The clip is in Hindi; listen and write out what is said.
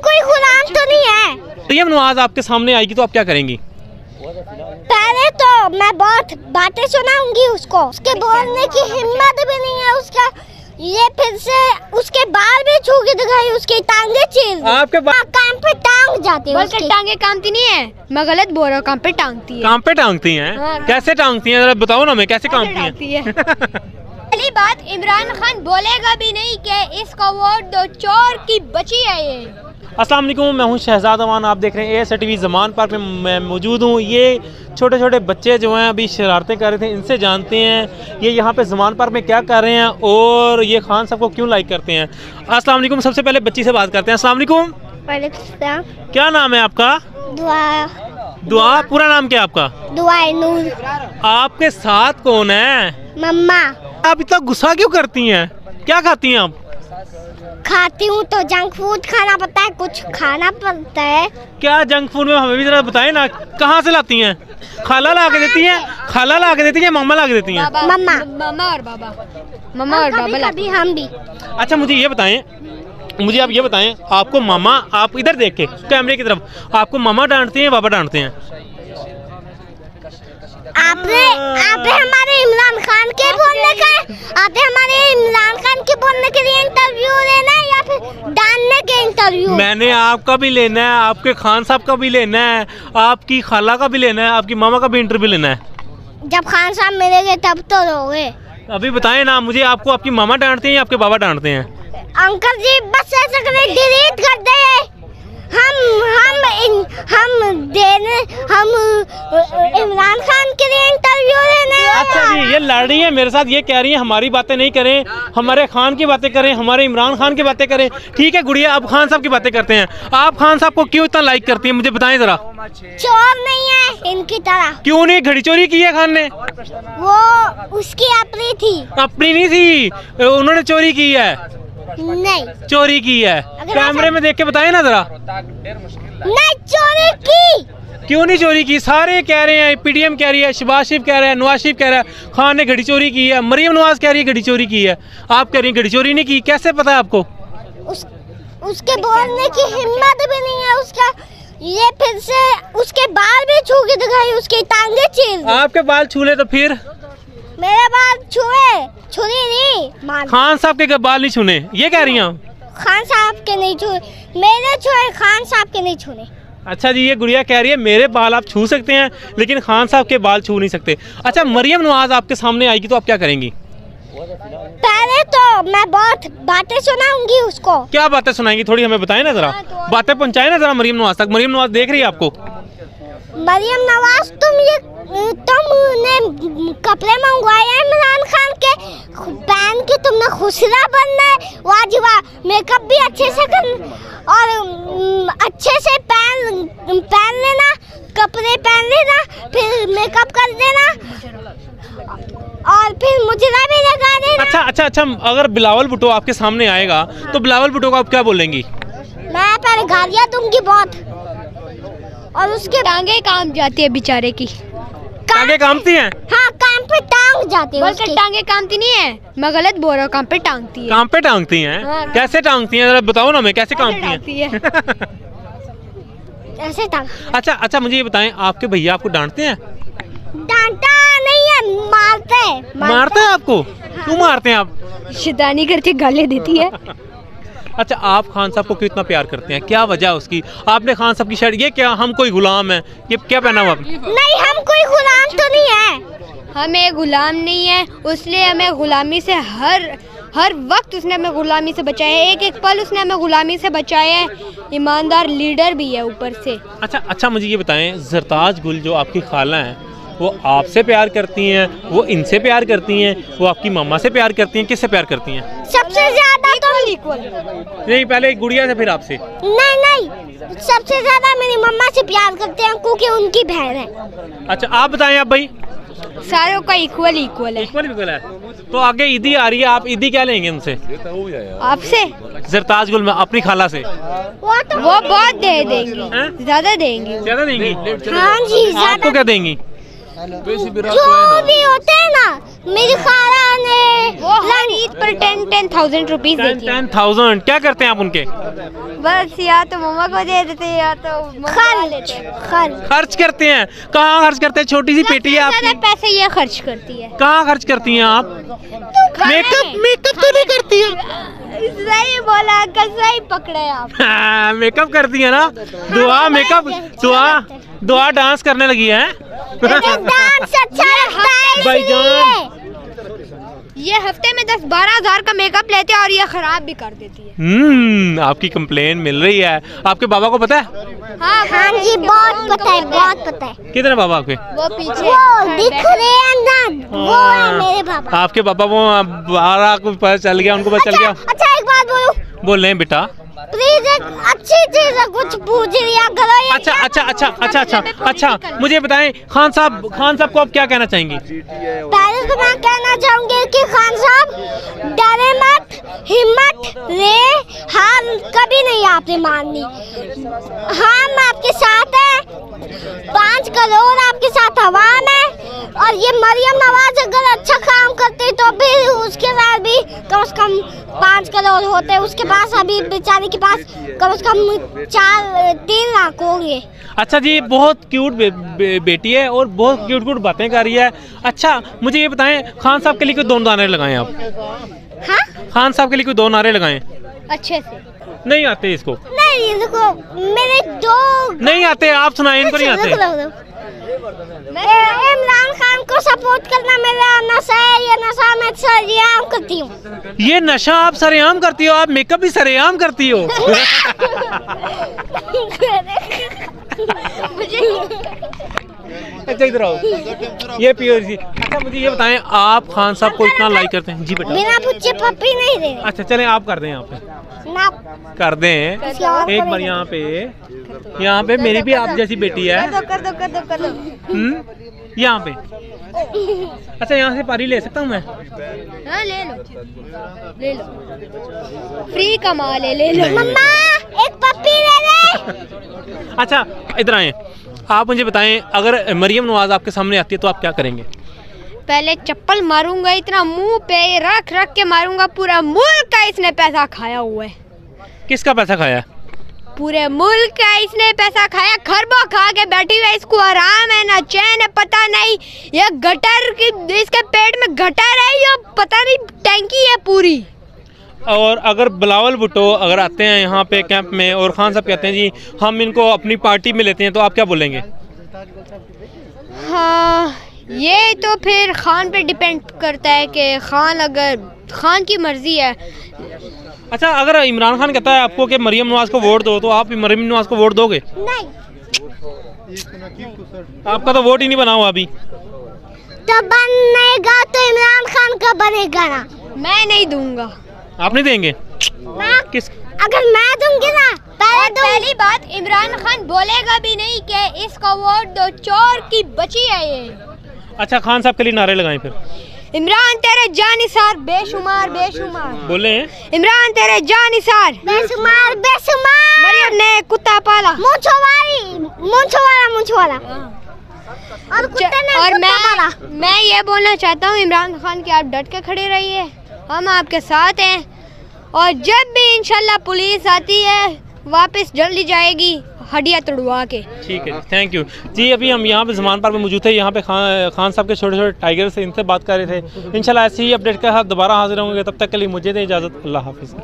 कोई गुलाम तो नहीं है। मरियम नवाज आपके सामने आएगी तो आप क्या करेंगी? पहले तो मैं बहुत बातें सुनाऊंगी उसको, उसके बोलने की हिम्मत भी नहीं है उसका, ये फिर से उसके बाल भी छू के दिखाई, उसकी टांगे चीर आपके कान पे टांग जाती है। उसकी टांगे कामती नहीं है, मैं गलत बोल रहा हूँ, कान पे टांगती है। कान पे टांगती हैं? हाँ। कैसे टांगती हैं, जरा बताओ ना, मैं कैसे कामती हैं? पहली बात, इमरान खान बोलेगा भी नहीं कि इसको वोट दो, चोर की बची है ये। अस्सलाम वालेकुम, मैं हूं शहजाद अमान, आप देख रहे हैं ASTV ज़मान पार्क में मैं मौजूद हूं। ये छोटे छोटे बच्चे जो हैं अभी शरारतें कर रहे थे, इनसे जानते हैं ये यहाँ पे ज़मान पार्क में क्या कर रहे हैं और ये खान साहब को क्यों लाइक करते हैं। अस्सलाम वालेकुम, सबसे पहले बच्ची से बात करते हैं। अस्सलाम वालेकुम, क्या नाम है आपका? दुआ। पूरा नाम क्या है आपका? दुआ नूर। आपके साथ कौन है? मम्मा। आप इतना गुस्सा क्यों करती हैं? क्या खाती हैं आप? खाती हूँ तो जंक फूड खाना पड़ता है, कुछ खाना पड़ता है। क्या जंक फूड में, हमें भी जरा बताएं ना, कहाँ से लाती हैं? खाला ला के देती हैं? खाला ला के देती हैं, मम्मा ला के देती हैं? मम्मा। मम्मा और बाबा, मम्मा और बाबा। कभी हम भी। अच्छा मुझे ये बताएं, आप ये बताएं, आपको मामा, आप इधर देख के कैमरे की तरफ, आपको मामा डांटते हैं, बाबा डांटते हैं? आपने हमारे इमरान खान के बोलने का, आपने हमारे इमरान खान के बोलने के लिए इंटरव्यू लेना है या फिर डालने के इंटरव्यू? मैंने आपका भी लेना है, आपके खान साहब का भी लेना है, आपकी खाला का भी लेना है, आपकी मामा का भी इंटरव्यू लेना है। जब खान साहब मिलेंगे तब तो दोगे। अभी बताएं ना मुझे, आपको आपकी मामा डांटते हैं या आपके बाबा डांटते हैं? अंकल जी बस ऐसा करें, डिलीट कर दे। हम इमरान खान के लिए इंटरव्यू लेने। अच्छा जी, ये लड़ रही है मेरे साथ, ये कह रही है हमारी बातें नहीं करें, हमारे खान की बातें करें, हमारे इमरान खान की बातें करें। ठीक है गुड़िया, अब खान साहब की बातें करते हैं। आप खान साहब को क्यों इतना लाइक करती हैं, मुझे बताएं जरा। चोर नहीं है इनकी तरह। क्यों नहीं? घड़ी चोरी की है खान ने? वो उसकी अपनी थी। अपनी नहीं थी, उन्होंने चोरी की है। नहीं चोरी की है, कैमरे में देख के बताएं ना जरा। नहीं चोरी की। क्यों नहीं चोरी की? सारे कह रहे हैं, PTM कह रही है, शहबाज शरीफ कह रहा है, नवाज शरीफ कह रहा है खान ने घड़ी चोरी की है, मरियम नवाज कह रही है घड़ी चोरी की है, आप कह रही हैं घड़ी चोरी नहीं की। कैसे पता है आपको? उसके बोलने की हिम्मत भी नहीं है उसका, ये फिर से उसके बाल भी छू के दिखाई, उसकी टांगे चीर। आपके बाल छूले तो फिर? मेरे बाल छुरी नहीं। खान साहब के बाल नहीं छूने, ये कह रही हैं? खान साहब के नहीं छुए, मेरे छुए, खान साहब के नहीं छुने। अच्छा जी, ये गुड़िया कह रही है मेरे बाल आप छू सकते हैं लेकिन खान साहब के बाल छू नहीं सकते। अच्छा मरियम नवाज आपके सामने आएगी तो आप क्या करेंगी? पहले तो मैं बहुत बातें सुनाऊंगी उसको। क्या बातें सुनाएंगी, थोड़ी हमें बताएं ना जरा, बातें पहुंचाएं ना जरा मरियम नवाज तक। मरियम नवाज देख रही है आपको? मरियम नवाज तुमने कपड़े मंगवाए हैं इमरान खान के, पहन के तुमने खुशरा बनना है, वाह, मेकअप भी अच्छे से करना और अच्छे से पहन लेना, कपड़े पहन लेना, फिर मेकअप कर देना और फिर मुजरा भी लगा देना। अच्छा, अगर बिलावल भुट्टो आपके सामने आएगा तो बिलावल भुट्टो को आप क्या बोलेंगी? मैं पहले गालियाँ दूंगी बहुत, और उसके टांगे काम जाती है बेचारे की। टांगे कामती हैं? हाँ, कान पे टांग जाती है उसकी। टांगे कामती नहीं है, मैं गलत बोल रहा हूँ, कान पे टांगती है। कान पे टांगती हैं? हाँ। कैसे टांगती हैं, जरा बताओ ना, मैं कैसे कामती हैं? ऐसे टांग। अच्छा मुझे ये बताएं, आपके भैया आपको डांटते हैं? डांटा नहीं है, मारते हैं आपको? क्यों मारते हैं आप? शैतानी करके गाली देती है। अच्छा, आप खान साहब को क्यों इतना प्यार करते हैं, क्या वजह उसकी? आपने खान साहब की शर्ट, ये क्या हम कोई गुलाम है, ये क्या पहना हुआ आपने? नहीं, हम कोई गुलाम तो नहीं है। हमें गुलाम नहीं है, उसने हमें गुलामी से हर वक्त उसने हमें गुलामी से बचाया है, एक पल उसने हमें गुलामी से बचाया है। ईमानदार लीडर भी है ऊपर से। अच्छा मुझे ये बताएं, जरताज गुल जो आपकी खाला हैं वो आपसे प्यार करती हैं, वो इनसे प्यार करती हैं, वो आपकी मम्मा से प्यार करती हैं, किससे प्यार करती हैं? सबसे ज्यादा तो नहीं, पहले गुड़िया से फिर आपसे? नहीं, सबसे ज्यादा मेरी मम्मा से प्यार करते हैं क्योंकि उनकी बहन है। अच्छा आप बताएं, आप भाई? सारों का इक्वल है। इक्वल है। तो आगे ईदी आ रही है, आप ईदी क्या लेंगे उनसे? आपसे? जरताज गुल में अपनी खाला से? वो बहुत दे देंगी, ज्यादा देंगी। हाँ जी, आपको क्या देंगी? जो भी होते हैं ना, मेरी खाला ने वो हर ईद पर 10,000 रुपीज देती है। 10,000 क्या करते हैं आप उनके? बस या तो मम्मा को दे देते हैं या तो खर्च खर्च करते हैं। कहाँ खर्च करते हैं? छोटी सी पेटी है आपकी, पैसे ये खर्च करती है। कहाँ खर्च करती हैं आप? मेकअप तो नहीं करती हैं। सही बोला अंकल, सही पकड़े आप। मेकअप करती है ना। दुआ मेकअप, दुआ डांस करने लगी है। डांस अच्छा लगता है भाईजान। ये हफ्ते में 10-12 हज़ार का मेकअप लेते हैं और ये खराब भी कर देती है। आपकी कंप्लेन मिल रही है। आपके बाबा को पता है? हाँ जी, बहुत पता है, बहुत पता है। कितने बाबा आपके? वो पीछे वो दिख रहे हैं ना, वो है मेरे पापा। आपके पापा वो बारह को पता चल गया, उनको पता चल गया। अच्छा एक बात बोलूं? बोल रहे हैं बेटा। प्लीज एक अच्छी चीज है, कुछ पूछ लिया करो। अच्छा मुझे बताएं, खान साहब को आप क्या कहना चाहेंगी? पहले तो मैं कहना चाहूंगी कि खान साहब डरे मत, हिम्मत रे, हार कभी नहीं आपने माननी। हम आपके साथ हैं, 5 करोड़ आपके साथ आवाम है। और ये मरियम नवाज अगर अच्छा काम करते तो फिर उसके साथ भी कम से कम 5 करोड़ होते। उसके पास अभी बेचारे के पास कम से कम 3 लाख होंगे। अच्छा जी, बहुत क्यूट बेटी है और बहुत क्यूट बातें कर रही है। अच्छा मुझे ये बताएं, खान साहब के लिए कोई 2 नारे लगाएं आप। हाँ? खान साहब के लिए कोई 2 नारे लगाएं। अच्छे से नहीं आते इसको? नहीं, देखो मेरे 2 नहीं आते, आप सुनाए, इनको नहीं आते। इमरान खान को सपोर्ट करना मेरा नशा है। ये नशा मैं सरेआम करती हूँ। ये नशा आप सरेआम करती हो? आप मेकअप भी सरेआम करती हो? अच्छा इधर आओ, ये प्योर जी। अच्छा मुझे ये बताएं, आप खान साहब को इतना लाइक करते हैं? जी बेटा। बिना पूछे पप्पी नहीं दे। अच्छा चलें, आप कर दें यहाँ पे, ना कर दें एक बार यहाँ पे मेरी भी आप जैसी बेटी है। कर दो। यहाँ पे। अच्छा यहाँ से पारी ले सकता हूँ मैं? हाँ ले लो, फ्री कमा ले लो। मम्मा एक पप्पी ले ले। अच्छा इधर आए, आप मुझे बताएं, अगर मरियम नवाज आपके सामने आती है तो आप क्या करेंगे? पहले चप्पल मारूंगा, इतना मुंह पे रख के मारूंगा। पूरा मुल्क का इसने पैसा खाया हुआ है। किसका पैसा खाया? पूरे मुल्क का इसने पैसा खाया। खरबों खा के बैठी हुई है, इसको आराम है ना चैन है, पता नहीं ये गटर की, इसके पेट में गटर है या पता नहीं टैंकी है पूरी। और अगर बिलावल भुट्टो अगर आते हैं यहाँ पे कैंप में और खान साहब कहते हैं जी हम इनको अपनी पार्टी में लेते हैं, तो आप क्या बोलेंगे? हाँ, ये तो फिर खान पे डिपेंड करता है कि अगर खान की मर्जी है। अच्छा अगर इमरान खान कहता है आपको कि मरियम नवाज को वोट दो, तो आप मरियम नवाज को वोट दोगे? नहीं। आपका तो वोट ही नहीं बना हुआ अभी। तो बनेगा तो इमरान खान का बनेगा ना। मैं नहीं दूंगा। आप नहीं देंगे? किस? अगर मैं दूंगी ना, पहली बात इमरान खान बोलेगा भी नहीं कि इसको वोट दो, चोर की बची है ये। अच्छा खान साहब के लिए नारे लगाएं फिर। इमरान तेरे जानिसार बेशुमार बोले। इमरान तेरे जानिसार बेशुमार। मरियम ने कुत्ता पाला, मूंछ वाला। और कुत्ते ने और कुत्ता पाला। मैं ये बोलना चाहता हूँ इमरान खान की, आप डट के खड़े रहिए, हम आपके साथ हैं। और जब भी इंशाल्लाह पुलिस आती है वापस जल्दी जाएगी हड्डियाँ तोड़वा के। ठीक है, थैंक यू जी। अभी हम यहाँ पे ज़मान पार्क में मौजूद थे। यहाँ पे खान साहब के छोटे टाइगर से इनसे बात कर रहे थे। इंशाल्लाह ऐसी ही अपडेट के साथ दोबारा हाजिर होंगे। तब तक के लिए मुझे दें इजाज़त। अल्लाह हाफिज़।